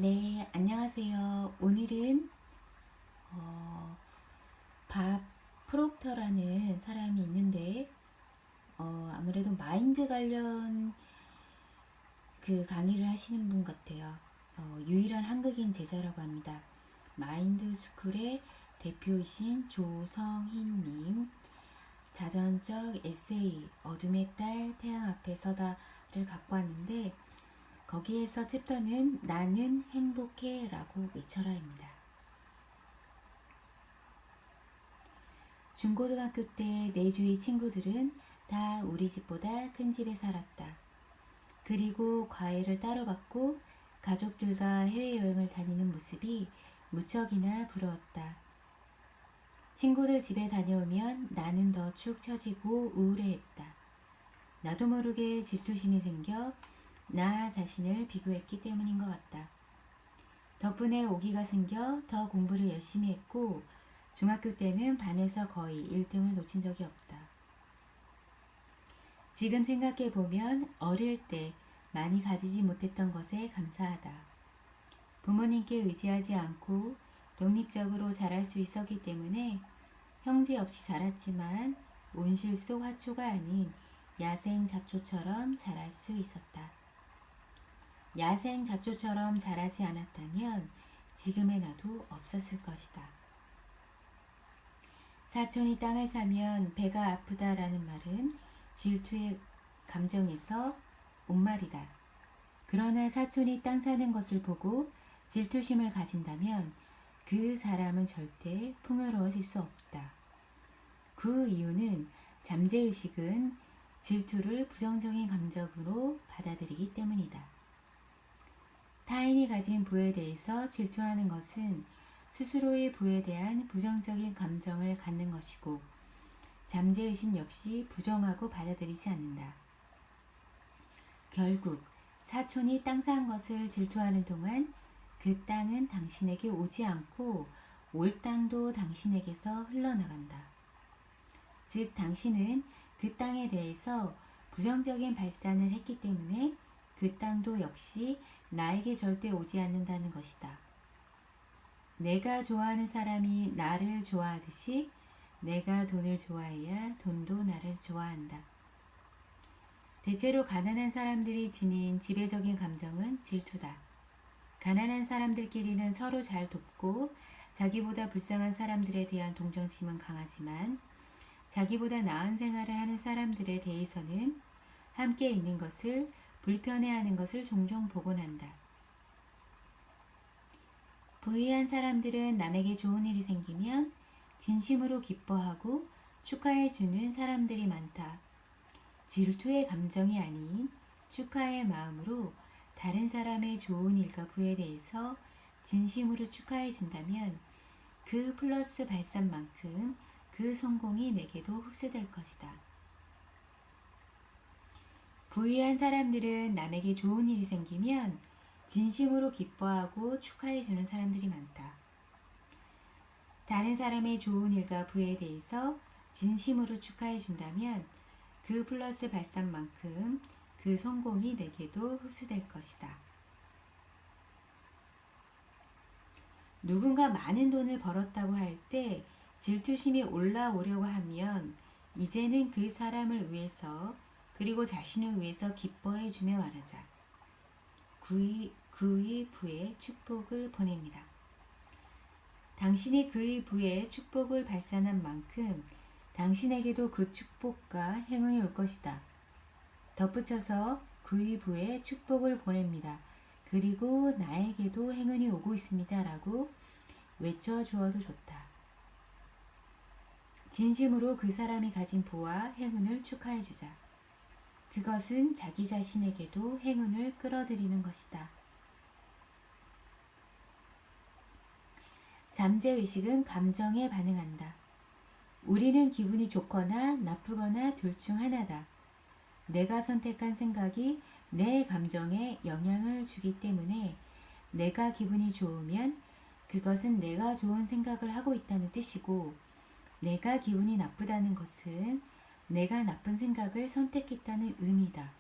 네, 안녕하세요. 오늘은 어, 밥 프록터라는 사람이 있는데 아무래도 마인드 관련 그 강의를 하시는 분 같아요. 유일한 한국인 제자라고 합니다. 마인드 스쿨의 대표이신 조성희님 자전적 에세이 어둠의 딸 태양 앞에 서다를 갖고 왔는데 거기에서 챕터는 나는 행복해 라고 외쳐라입니다. 중고등학교 때 내 주위 친구들은 다 우리 집보다 큰 집에 살았다. 그리고 과외를 따로 받고 가족들과 해외여행을 다니는 모습이 무척이나 부러웠다. 친구들 집에 다녀오면 나는 더 축 처지고 우울해했다. 나도 모르게 질투심이 생겨 나 자신을 비교했기 때문인 것 같다. 덕분에 오기가 생겨 더 공부를 열심히 했고 중학교 때는 반에서 거의 1등을 놓친 적이 없다. 지금 생각해보면 어릴 때 많이 가지지 못했던 것에 감사하다. 부모님께 의지하지 않고 독립적으로 자랄 수 있었기 때문에 형제 없이 자랐지만 온실 속 화초가 아닌 야생 잡초처럼 자랄 수 있었다. 야생 잡초처럼 자라지 않았다면 지금의 나도 없었을 것이다. 사촌이 땅을 사면 배가 아프다라는 말은 질투의 감정에서 온 말이다. 그러나 사촌이 땅 사는 것을 보고 질투심을 가진다면 그 사람은 절대 풍요로워질 수 없다. 그 이유는 잠재의식은 질투를 부정적인 감정으로 받아들이기 때문이다. 타인이 가진 부에 대해서 질투하는 것은 스스로의 부에 대한 부정적인 감정을 갖는 것이고 잠재의식 역시 부정하고 받아들이지 않는다. 결국 사촌이 땅 산 것을 질투하는 동안 그 땅은 당신에게 오지 않고 올 땅도 당신에게서 흘러나간다. 즉 당신은 그 땅에 대해서 부정적인 발산을 했기 때문에 그 땅도 역시 나에게 절대 오지 않는다는 것이다. 내가 좋아하는 사람이 나를 좋아하듯이 내가 돈을 좋아해야 돈도 나를 좋아한다. 대체로 가난한 사람들이 지닌 지배적인 감정은 질투다. 가난한 사람들끼리는 서로 잘 돕고 자기보다 불쌍한 사람들에 대한 동정심은 강하지만 자기보다 나은 생활을 하는 사람들에 대해서는 함께 있는 것을 불편해하는 것을 종종 보곤 한다. 부유한 사람들은 남에게 좋은 일이 생기면 진심으로 기뻐하고 축하해주는 사람들이 많다. 질투의 감정이 아닌 축하의 마음으로 다른 사람의 좋은 일과 부에 대해서 진심으로 축하해준다면 그 플러스 발산만큼 그 성공이 내게도 흡수될 것이다. 부유한 사람들은 남에게 좋은 일이 생기면 진심으로 기뻐하고 축하해주는 사람들이 많다. 다른 사람의 좋은 일과 부에 대해서 진심으로 축하해준다면 그 플러스 발산만큼 그 성공이 내게도 흡수될 것이다. 누군가 많은 돈을 벌었다고 할 때 질투심이 올라오려고 하면 이제는 그 사람을 위해서 그리고 자신을 위해서 기뻐해주며 말하자. 그의 부에 축복을 보냅니다. 당신이 그의 부에 축복을 발산한 만큼 당신에게도 그 축복과 행운이 올 것이다. 덧붙여서 그의 부에 축복을 보냅니다. 그리고 나에게도 행운이 오고 있습니다. 라고 외쳐주어도 좋다. 진심으로 그 사람이 가진 부와 행운을 축하해주자. 그것은 자기 자신에게도 행운을 끌어들이는 것이다. 잠재의식은 감정에 반응한다. 우리는 기분이 좋거나 나쁘거나 둘 중 하나다. 내가 선택한 생각이 내 감정에 영향을 주기 때문에 내가 기분이 좋으면 그것은 내가 좋은 생각을 하고 있다는 뜻이고 내가 기분이 나쁘다는 것은 내가 나쁜 생각을 선택했다는 의미다.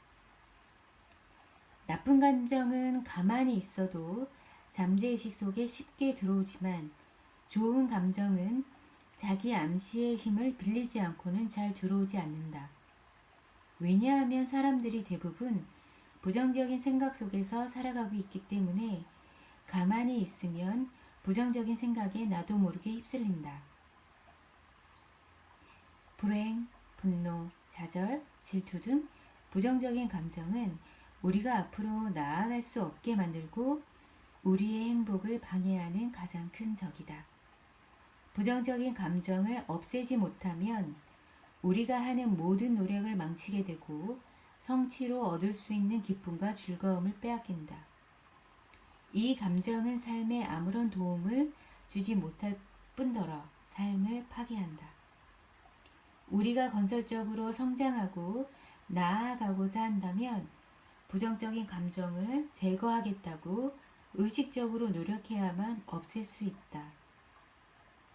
나쁜 감정은 가만히 있어도 잠재의식 속에 쉽게 들어오지만 좋은 감정은 자기 암시의 힘을 빌리지 않고는 잘 들어오지 않는다. 왜냐하면 사람들이 대부분 부정적인 생각 속에서 살아가고 있기 때문에 가만히 있으면 부정적인 생각에 나도 모르게 휩쓸린다. 불행, 분노, 좌절, 질투 등 부정적인 감정은 우리가 앞으로 나아갈 수 없게 만들고 우리의 행복을 방해하는 가장 큰 적이다. 부정적인 감정을 없애지 못하면 우리가 하는 모든 노력을 망치게 되고 성취로 얻을 수 있는 기쁨과 즐거움을 빼앗긴다. 이 감정은 삶에 아무런 도움을 주지 못할 뿐더러 삶을 파괴한다. 우리가 건설적으로 성장하고 나아가고자 한다면 부정적인 감정을 제거하겠다고 의식적으로 노력해야만 없앨 수 있다.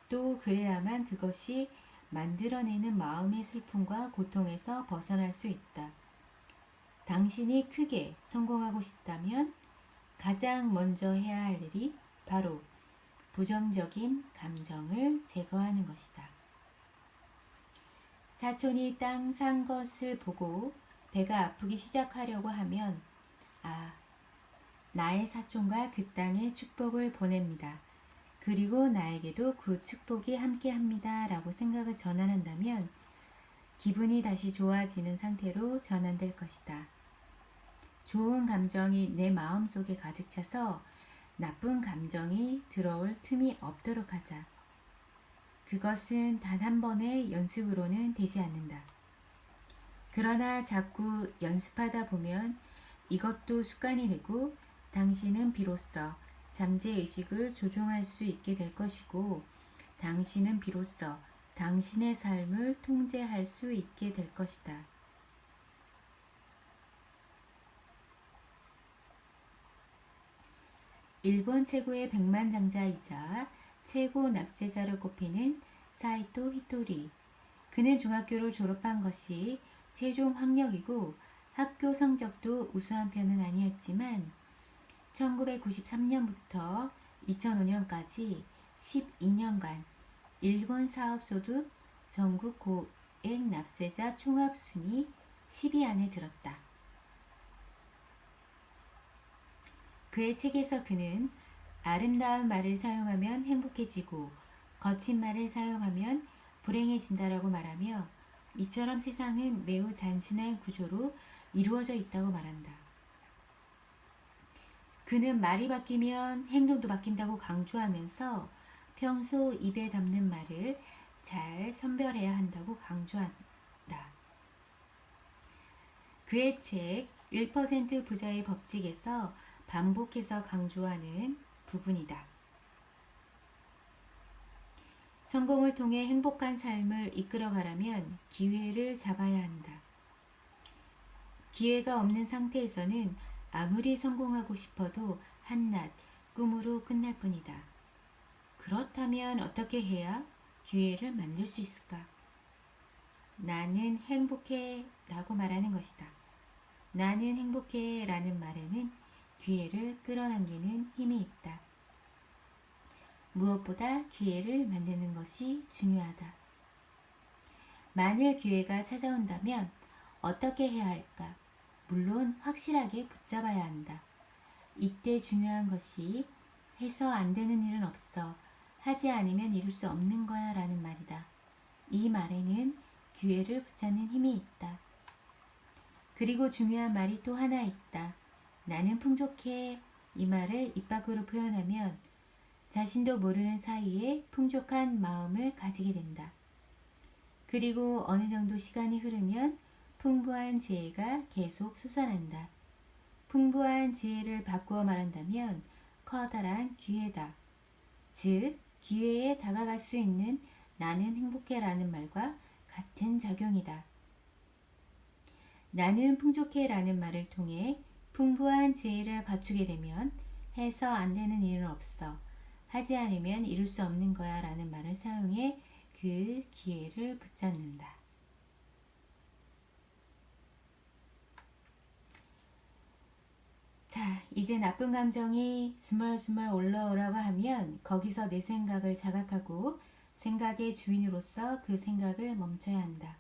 또 그래야만 그것이 만들어내는 마음의 슬픔과 고통에서 벗어날 수 있다. 당신이 크게 성공하고 싶다면 가장 먼저 해야 할 일이 바로 부정적인 감정을 제거하는 것이다. 사촌이 땅 산 것을 보고 배가 아프기 시작하려고 하면 나의 사촌과 그 땅에 축복을 보냅니다. 그리고 나에게도 그 축복이 함께합니다. 라고 생각을 전환한다면 기분이 다시 좋아지는 상태로 전환될 것이다. 좋은 감정이 내 마음속에 가득 차서 나쁜 감정이 들어올 틈이 없도록 하자. 그것은 단 한 번의 연습으로는 되지 않는다. 그러나 자꾸 연습하다 보면 이것도 습관이 되고 당신은 비로소 잠재의식을 조종할 수 있게 될 것이고 당신은 비로소 당신의 삶을 통제할 수 있게 될 것이다. 일본 최고의 백만장자이자 최고 납세자로 꼽히는 사이토 히토리. 그는 중학교를 졸업한 것이 최종 학력이고 학교 성적도 우수한 편은 아니었지만 1993년부터 2005년까지 12년간 일본 사업소득 전국 고액 납세자 총합순위 10위 안에 들었다. 그의 책에서 그는 아름다운 말을 사용하면 행복해지고 거친 말을 사용하면 불행해진다라고 말하며 이처럼 세상은 매우 단순한 구조로 이루어져 있다고 말한다. 그는 말이 바뀌면 행동도 바뀐다고 강조하면서 평소 입에 담는 말을 잘 선별해야 한다고 강조한다. 그의 책 1% 부자의 법칙에서 반복해서 강조하는 부분이다. 성공을 통해 행복한 삶을 이끌어가려면 기회를 잡아야 한다. 기회가 없는 상태에서는 아무리 성공하고 싶어도 한낱 꿈으로 끝날 뿐이다. 그렇다면 어떻게 해야 기회를 만들 수 있을까? 나는 행복해 라고 말하는 것이다. 나는 행복해 라는 말에는 기회를 끌어당기는 힘이 있다. 무엇보다 기회를 만드는 것이 중요하다. 만일 기회가 찾아온다면 어떻게 해야 할까? 물론 확실하게 붙잡아야 한다. 이때 중요한 것이 해서 안 되는 일은 없어. 하지 않으면 이룰 수 없는 거야 라는 말이다. 이 말에는 기회를 붙잡는 힘이 있다. 그리고 중요한 말이 또 하나 있다. 나는 풍족해. 이 말을 입 밖으로 표현하면 자신도 모르는 사이에 풍족한 마음을 가지게 된다. 그리고 어느 정도 시간이 흐르면 풍부한 지혜가 계속 솟아난다. 풍부한 지혜를 바꾸어 말한다면 커다란 기회다. 즉, 기회에 다가갈 수 있는 나는 행복해 라는 말과 같은 작용이다. 나는 풍족해 라는 말을 통해 풍부한 지혜를 갖추게 되면 해서 안 되는 일은 없어. 하지 않으면 이룰 수 없는 거야 라는 말을 사용해 그 기회를 붙잡는다. 자, 이제 나쁜 감정이 스멀스멀 올라오라고 하면 거기서 내 생각을 자각하고 생각의 주인으로서 그 생각을 멈춰야 한다.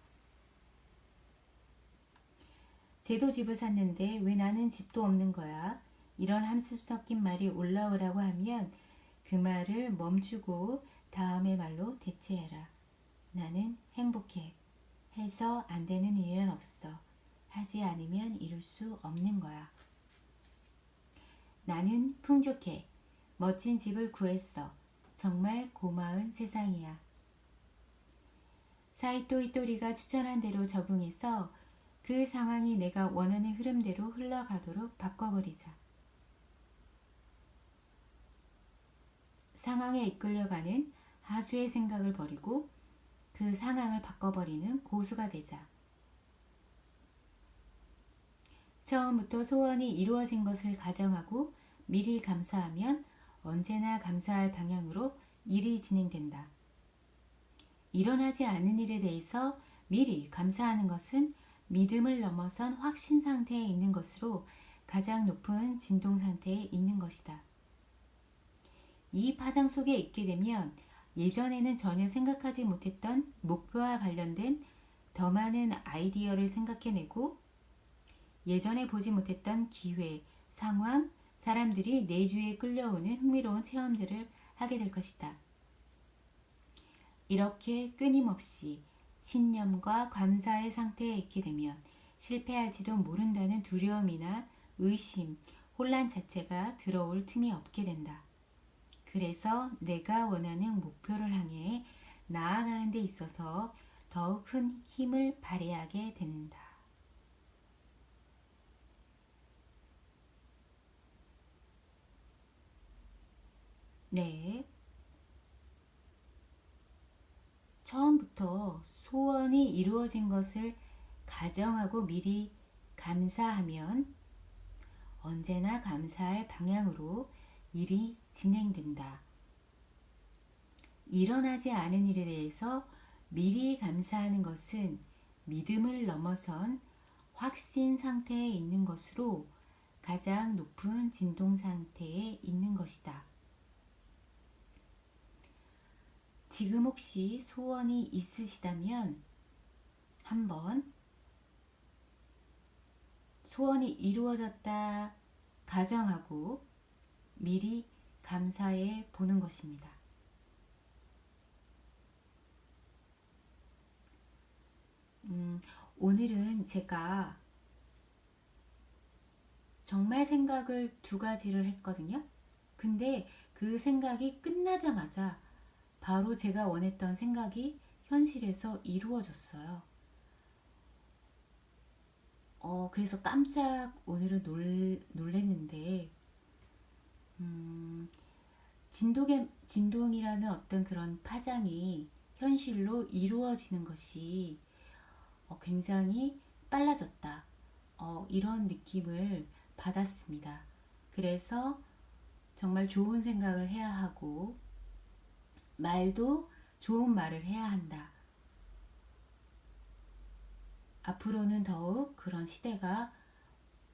쟤도 집을 샀는데 왜 나는 집도 없는 거야? 이런 함수 섞인 말이 올라오라고 하면 그 말을 멈추고 다음의 말로 대체해라. 나는 행복해. 해서 안 되는 일은 없어. 하지 않으면 이룰 수 없는 거야. 나는 풍족해. 멋진 집을 구했어. 정말 고마운 세상이야. 사이토 이토리가 추천한 대로 적용해서 그 상황이 내가 원하는 흐름대로 흘러가도록 바꿔버리자. 상황에 이끌려가는 하수의 생각을 버리고 그 상황을 바꿔버리는 고수가 되자. 처음부터 소원이 이루어진 것을 가정하고 미리 감사하면 언제나 감사할 방향으로 일이 진행된다. 일어나지 않은 일에 대해서 미리 감사하는 것은 믿음을 넘어선 확신 상태에 있는 것으로 가장 높은 진동 상태에 있는 것이다. 이 파장 속에 있게 되면 예전에는 전혀 생각하지 못했던 목표와 관련된 더 많은 아이디어를 생각해내고 예전에 보지 못했던 기회, 상황, 사람들이 내 주위에 끌려오는 흥미로운 체험들을 하게 될 것이다. 이렇게 끊임없이 신념과 감사의 상태에 있게 되면 실패할지도 모른다는 두려움이나 의심, 혼란 자체가 들어올 틈이 없게 된다. 그래서 내가 원하는 목표를 향해 나아가는 데 있어서 더욱 큰 힘을 발휘하게 된다. 네. 처음부터 소원이 이루어진 것을 가정하고 미리 감사하면 언제나 감사할 방향으로 일이 진행된다. 일어나지 않은 일에 대해서 미리 감사하는 것은 믿음을 넘어선 확신 상태에 있는 것으로 가장 높은 진동 상태에 있는 것이다. 지금 혹시 소원이 있으시다면 한번 소원이 이루어졌다 가정하고 미리 감사해 보는 것입니다. 오늘은 제가 정말 생각을 두 가지를 했거든요. 근데 그 생각이 끝나자마자 바로 제가 원했던 생각이 현실에서 이루어졌어요. 그래서 깜짝 오늘은 놀랬는데, 진동이라는 어떤 그런 파장이 현실로 이루어지는 것이 굉장히 빨라졌다. 이런 느낌을 받았습니다. 그래서 정말 좋은 생각을 해야 하고, 말도 좋은 말을 해야 한다. 앞으로는 더욱 그런 시대가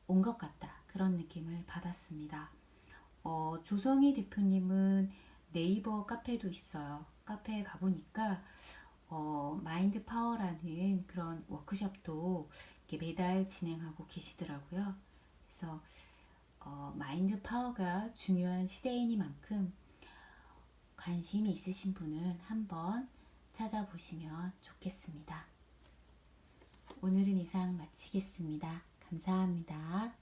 온 것 같다. 그런 느낌을 받았습니다. 조성희 대표님은 네이버 카페도 있어요. 카페에 가보니까 마인드 파워라는 그런 워크숍도 이렇게 매달 진행하고 계시더라고요. 그래서 마인드 파워가 중요한 시대이니만큼 관심이 있으신 분은 한번 찾아보시면 좋겠습니다. 오늘은 이상 마치겠습니다. 감사합니다.